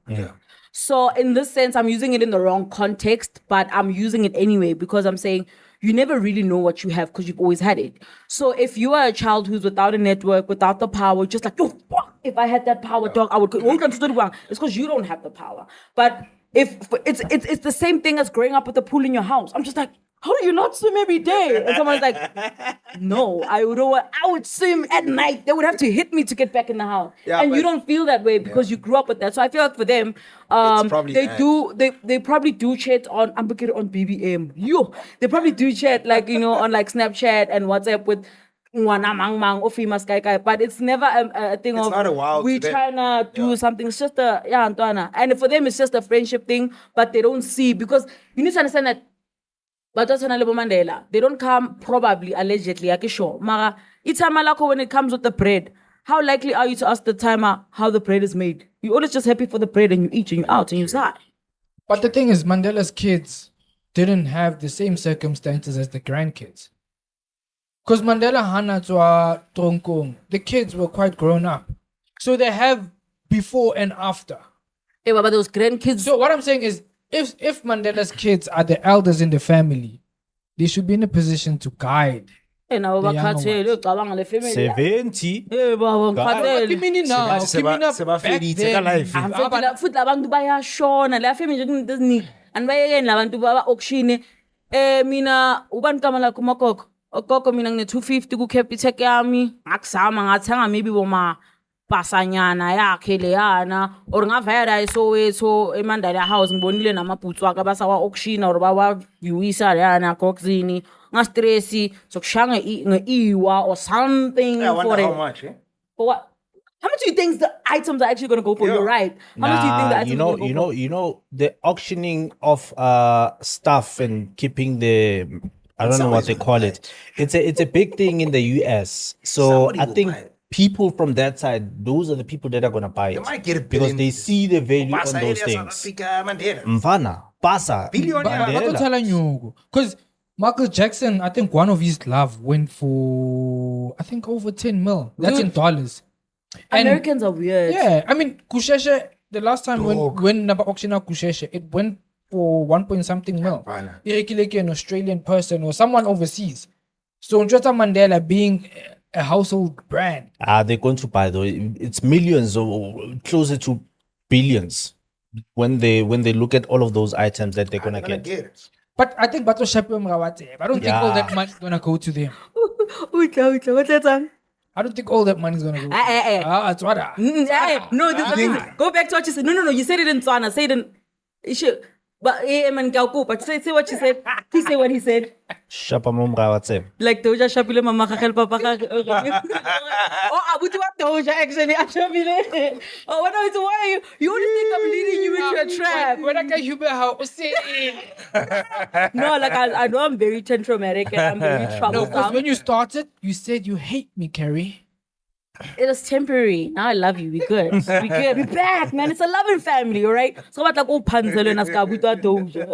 Yeah. So in this sense, I'm using it in the wrong context, but I'm using it anyway because I'm saying you never really know what you have because you've always had it. So if you are a child who's without a network, without the power, just like, oh, fuck, if I had that power, dog, I would. It's because you don't have the power. But if it's the same thing as growing up with a pool in your house. I'm just like, how do you not swim every day? And someone's like, no, I would swim at night. They would have to hit me to get back in the house. Yeah, and you but- don't feel that way because you grew up with that. So I feel like for them, probably they that. do they probably do chat on BBM. They probably do chat like on like Snapchat and WhatsApp with Ngwana Mang Mang or famous guy. But it's never a thing It's of not a wild we to them. trying to do something. It's just Antwana. And for them it's just a friendship thing, but they don't see because you need to understand that. But that's Mandela. They don't come probably allegedly. I sure. Mara, it's when it comes with the bread. How likely are you to ask the timer how the bread is made? You're always just happy for the bread and you eat and you out and you sigh. But the thing is, Mandela's kids didn't have the same circumstances as the grandkids. Because Mandela Hanatwa Tronkong, the kids were quite grown up. So they have before and after. Yeah, but those grandkids. So what I'm saying is, if Mandela's kids are the elders in the family, they should be in a position to guide. And now The younger the family. 70. What do you mean now? Seba Back Fedi, then, take a life. Futhi abantu bayashona la family nje and bayekeni labantu baba auction mina ubani kama la kumakoko okoko mina ngine 250 ku Capitec yami ngakuzama ngathenga maybe boma pasanyana yakhe leyana or ngavaya Soweto eMandela house ngibonile namabhutsu akhe basawa auction or bawa viewisa leyana kokzini ngastressi sokushanga ngeiwa or something I wonder for how it. much, eh? For what? How much do you think the items are actually going to go for? Yeah. You're right. How much do you think the items are going to go for? you know, the auctioning of stuff and keeping the, I don't know what they call it. It's a big thing in the US. So Somebody I will think buy it. people from that side, those are the people that are gonna buy it. They might get a because billion. they see the value on Basa those area, South things. Africa, Mandela. Mfana, Basa, Billion, yeah. Mandela. Because Michael Jackson, I think one of his love went for, I think over 10 mil. That's in dollars. And Americans are weird. yeah, I mean, Kusheshe, the last time Dog. when Naba auction out Kusheshe, it went for 1 point something mil. Bana. Irekileke, an Australian person or someone overseas. So Njota Mandela being a household brand. They're going to buy though. It's millions or closer to billions when they look at all of those items that they're gonna Gonna get. get it. But I think Bato Shape Mrawate, I don't think all Yeah. that money is gonna go to them. What's that song? I don't think all that money is gonna go. It's what No, go back to what you said. No. You said it in Tswana. Say it in. You should. But man, but say what you said. He say what he said. Shapa Mumra, what's it? Like Doja Shapile mama khel papa. Oh, abuti wa Doja actually. Shapile. Oh, what is why you only think I'm leading you into a trap? When I get you how say No, like I know I'm very tantraumatic and I'm very no, because troublesome. when you started, you said you hate me, Carrie. It was temporary. Now I love you. We good. We good. We back, man. It's a loving family, all right? So what like oh panzelo and askabuta Doja.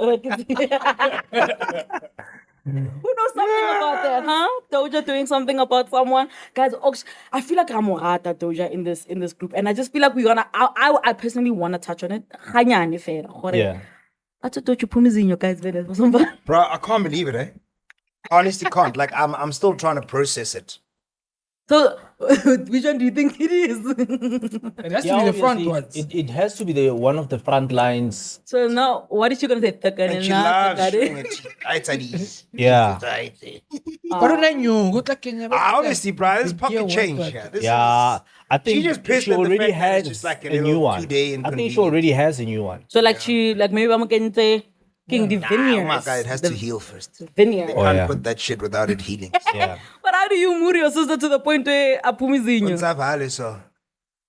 Who knows something about that, huh? Doja doing something about someone. Guys, I feel like I'm Morata Doja in this group. And I just feel like we're gonna I personally wanna touch on it. Yeah. That's what you promise in your guys. Bro, I can't believe it, eh? Honestly can't. Like I'm still trying to process it. So which one do you think it is? It has to be the front obviously, ones. it has to be the one of the front lines. So now what is she gonna say? And she loves showing it. It's at ease. Yeah. But I knew, good like Kenya. Honestly, bro, this is pocket Yeah, change. what- Yeah, this Yeah. I think She just pissed she at the already fact that it's has just like a a new little one. two-day I think she inconvenience. already has a new one. So like she like maybe I'm gonna say King the Oh vineyards. my God, it has to heal first. Vineyard. They Oh, can't yeah. put that shit without it healing. Yeah. But how do you mood your sister to the point where apumizinho? Unsavale, so.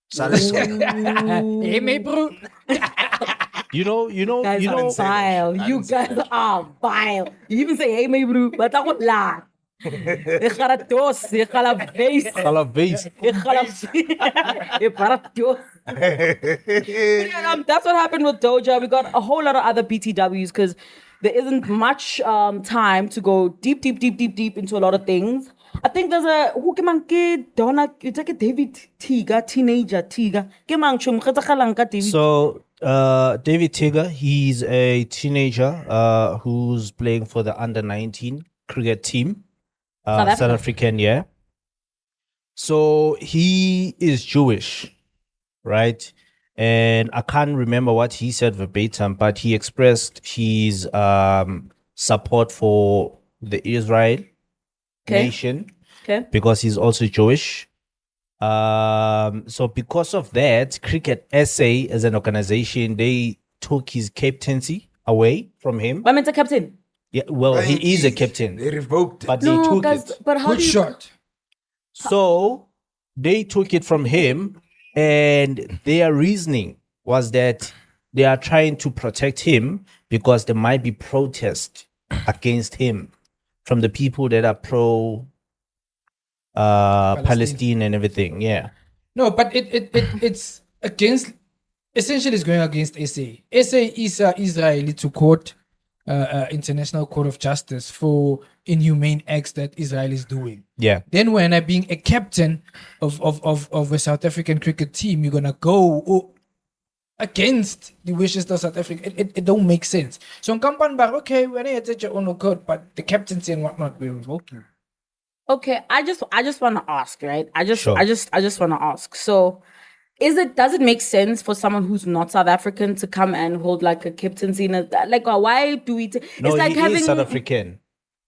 Sale so. Hey, me bro. You know, Guys you are know. vile. You guys are vile. You even say, hey, my bro, but I won't lie. Ik ga het dos, ik ga het wees. Base. Ik ga het- Ik ga het dos. Yeah, that's what happened with Doja. We got a whole lot of other BTWs because there isn't much time to go deep into a lot of things. I think there's a who came on Donna, it's like a David Teeger, teenager Teeger. Came on chum, David. So, David Teeger, he's a teenager who's playing for the under-19 cricket team, South South African, yeah. So he is Jewish, right? And I can't remember what he said verbatim, but he expressed his support for the Israel nation Okay. because he's also Jewish. So because of that, Cricket SA as an organization, they took his captaincy away from him. But I'm a captain. Yeah, well, he is a captain, They revoked it. but they No, took guys, it. but how Good do you shot. So they took it from him, and their reasoning was that they are trying to protect him because there might be protest against him from the people that are pro Palestine and everything. Yeah. No, but it's against. Essentially, it's going against SA. SA is Israeli to court, International Court of Justice for inhumane acts that Israel is doing. Yeah. Then when I being a captain of a South African cricket team, you're gonna go against the wishes of South Africa. It don't make sense. So in Kampan Bar, okay, when I take your own code, but the captaincy and whatnot, we're revoking. Okay, I just want to ask, right? I just Sure. want to ask. So, does it make sense for someone who's not South African to come and hold like a captaincy? Why do we? No, it's like he having is South African.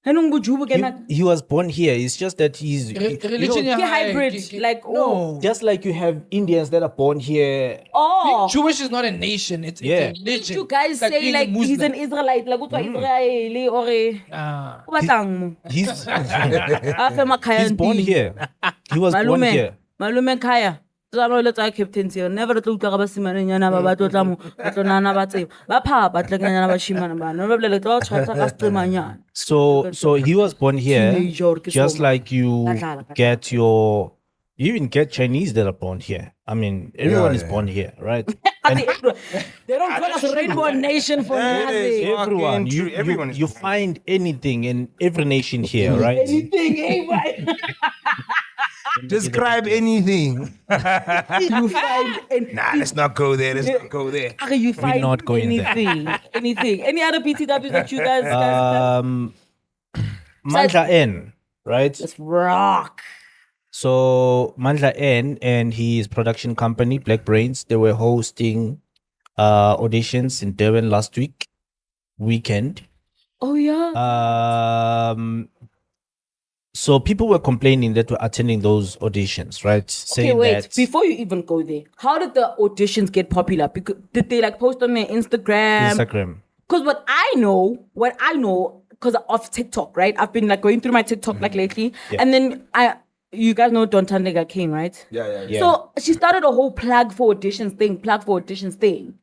He was born here. It's just that he's Religion, you know, hybrid, like, no. just like you have Indians that are born here. Oh, Jewish is not a nation. It's Yeah. a religion. you guys It's say being a like he's Muslim. an Israelite, like what Israeli or a Ah. What batang mo? He's Afe makhaya he's born ntini. here. He was born here. Malume khaya. Tsama le tsa captaincy. Never tlo utlwa ka basimananyana ba tlo tla mo ba tlo nana ba tseba. Ba pha ba tlekanyana ba shimana ba. No bolele tlo tshwatsa ka stemanyana. So he was born here, Teenager ke just soma. like you Badlala. get you even get Chinese that are born here. I mean, everyone is yeah. born here, right? They don't call us Rainbow Nation for nothing. Everyone, Fucking true. Everyone is you born here. find anything in every nation here, right? Anything, eh, boy? Describe anything. You find Nah, let's not go there. Let's not go there. you find not going there. anything. Any other BTWs that you guys Mandla N, right? Let's rock. So Mandla N and his production company Black Brains, they were hosting auditions in Durban last weekend. Oh yeah. So people were complaining that were attending those auditions, right? Okay, Saying wait. that Before you even go there, how did the auditions get popular? Because did they like post on their Instagram? Instagram. Because what I know, because of TikTok, right? I've been like going through my TikTok like lately, Yeah. and then you guys know Don Tandega King, right? Yeah. So she started a whole plug for auditions thing.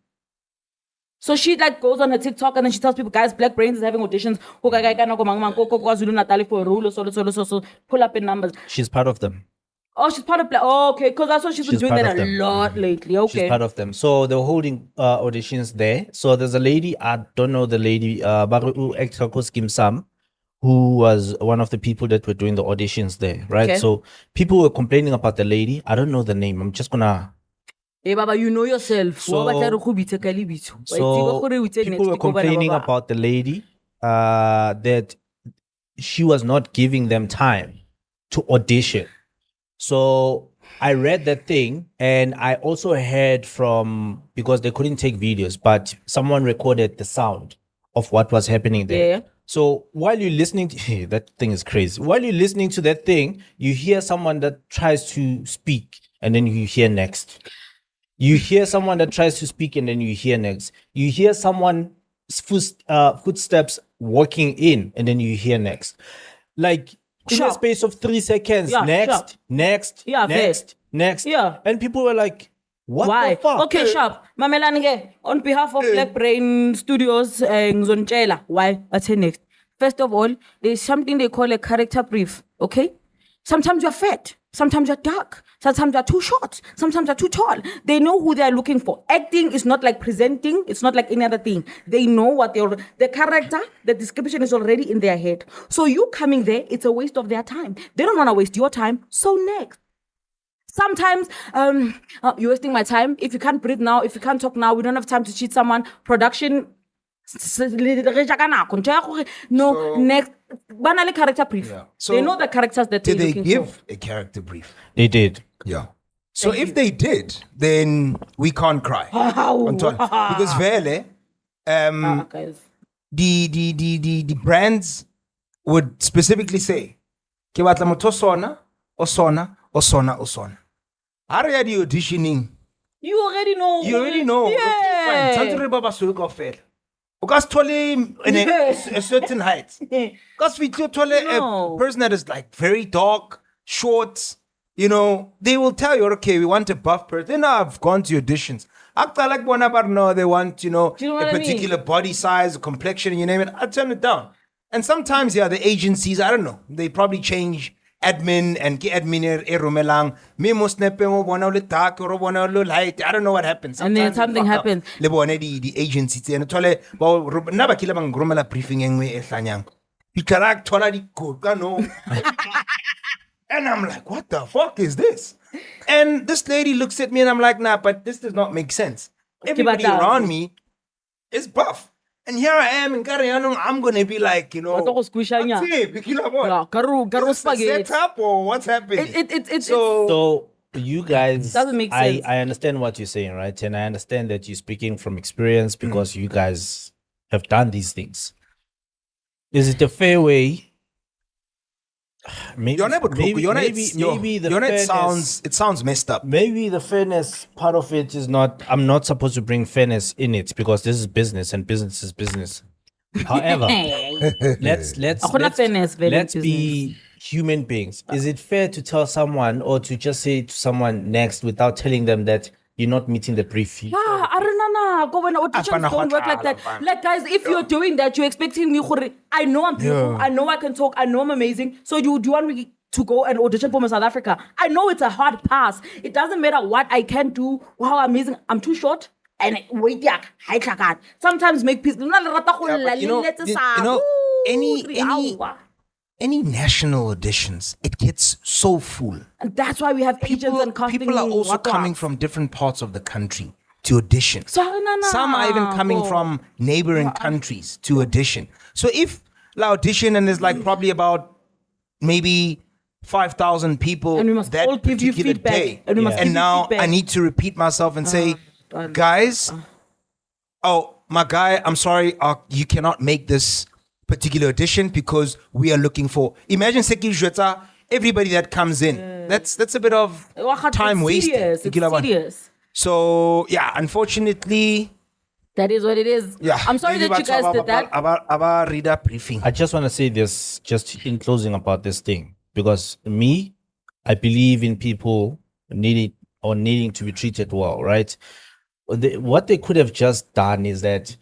So she like goes on her TikTok and then she tells people, guys, Black Brains is having auditions. For a rule, so pull up in numbers. She's part of them. Oh, she's part of Black. Oh, okay, because that's what she's been She's doing part that of a them. lot lately. Okay. She's part of them. So they were holding auditions there. So there's a lady, I don't know the lady, Kim Sam, who was one of the people that were doing the auditions there, right? Okay. So people were complaining about the lady. I don't know the name. I'm just gonna. Hey, Baba, you know yourself. So people were complaining about the lady that she was not giving them time to audition. So I read that thing, and I also heard from, because they couldn't take videos, but someone recorded the sound of what was happening there. Yeah. So while you're listening to that thing is crazy. While you're listening to that thing, you hear someone that tries to speak, and then you hear next. You hear someone that tries to speak, and then you hear next. You hear someone footsteps walking in, and then you hear next. Like in a Sharp. space of 3 seconds, Yeah, next, sharp. next, Yeah, next, next. Yeah. And people were like, what Why? the fuck? Okay, sharp. Mamelani ke, on behalf of Black Brain Studios, ngizontshela why what's next. First of all, there's something they call a character brief, okay? Sometimes you're fat, sometimes you're dark, sometimes you're too short, sometimes you're too tall. They know who they're looking for. Acting is not like presenting, it's not like any other thing. They know what the character, the description is already in their head. So you coming there, it's a waste of their time. They don't want to waste your time, so next. Sometimes you're wasting my time. If you can't breathe now, if you can't talk now, we don't have time to cheat someone. Production. No, next. Banale character brief. So they know the characters that Did they're they looking give for. a character brief? They did. Yeah. So if they did, then we can't cry. Antoine. Because Vele, Guys. the brands would specifically say, "Ke batla motho sona, o sona, o sona, o sona." Are you auditioning? You already know. You already know. Yeah. Okay, fine. Tshwantse re ba basweu kaofela. O ka se thole in a certain height. Because we thole No. a person that is like very dark, short, you know, they will tell you, okay, we want a buff person. Then I've gone to auditions. After like one about no, they want, you know, Do you know a what I mean? particular body size, complexion, you name it. I turn it down. And sometimes, yeah, the agencies, I don't know, they probably change admin and ke admin e romelang me mo snapeng o bona o le dark or o bona o le light. I don't know what happens. And then Sometimes something they fuck up. happens. Le bone the agency tsena thole ba nna ba kile bang romela briefing engwe e hlanyang pitla thola di ka no. And I'm like, what the fuck is this? And this lady looks at me and I'm like, nah, but this does not make sense. Everybody Kibatang. around me is buff. And here I am in Karianong, I'm going to be like, you know, What was squishanya? Yeah, karu Is this a spaghetti. setup or what's happening? It's So you guys, Doesn't make sense. I understand what you're saying, right? And I understand that you're speaking from experience because you guys have done these things. Is it a fair way? Maybe, it sounds messed up. Maybe the fairness part of it is not. I'm not supposed to bring fairness in it because this is business and business is business. However, let's be human beings. Is it fair to tell someone or to just say to someone next without telling them that you're not meeting the brief? Yeah, I don't know. Go when auditions don't work like that. Like guys, if you're doing that, you're expecting me. I know I'm beautiful. I know I can talk. I know I'm amazing. So do you want me to go and audition for Miss South Africa? I know it's a hard pass. It doesn't matter what I can do, how amazing. I'm too short. And wait, yeah, sometimes make peace. Any national auditions, it gets so full. And that's why we have agents and casting. People are also coming from different parts of the country to audition. Some are even coming from neighboring countries to audition. So if la audition and there's like probably about maybe 5,000 people And we must that all give you particular feedback. day, And we must give you now feedback. I need to repeat myself and say, guys, oh my guy, I'm sorry, you cannot make this particular audition because we are looking for. Imagine Seki Jweta, everybody that comes in. That's a bit of time wasted. It's serious. So yeah, unfortunately, That is what it is. yeah. I'm sorry that you guys did that. About reader briefing. I just want to say this just in closing about this thing because I believe in people needing to be treated well, right? What they could have just done is that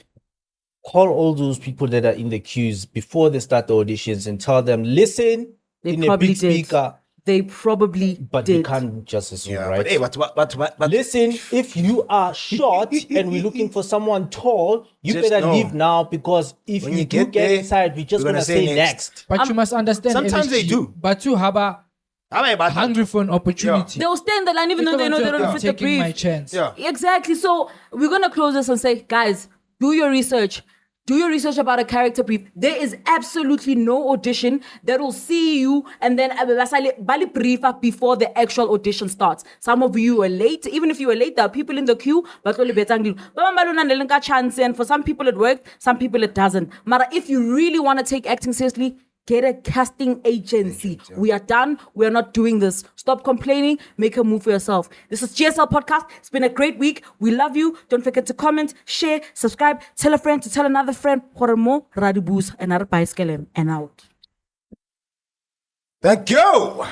call all those people that are in the queues before they start the auditions and tell them, listen, They in a probably big did. speaker, They probably but did. we can't just assume, Yeah, right? but hey, but Listen, if you are short and we're looking for someone tall, you Just better know. leave now because if When you you do get get there, inside, we're just we're gonna gonna say say next. next. But you must understand. Sometimes they MSG, do. But to haba hungry for an opportunity. They'll stay in the line even though they know they don't I'm fit the taking my brief. chance. Yeah. Exactly. So we're gonna close this and say, guys, do your research. Do your research about a character brief. There is absolutely no audition that will see you and then bali brief up before the actual audition starts. Some of you are late. Even if you were late, there are people in the queue. But and for some people it worked, some people it doesn't. Mara, if you really want to take acting seriously, Get a casting agency. We are done. We are not doing this. Stop complaining. Make a move for yourself. This is GSL Podcast. It's been a great week. We love you. Don't forget to comment, share, subscribe, tell a friend to tell another friend. Horemo, Radibus, and out. Thank you.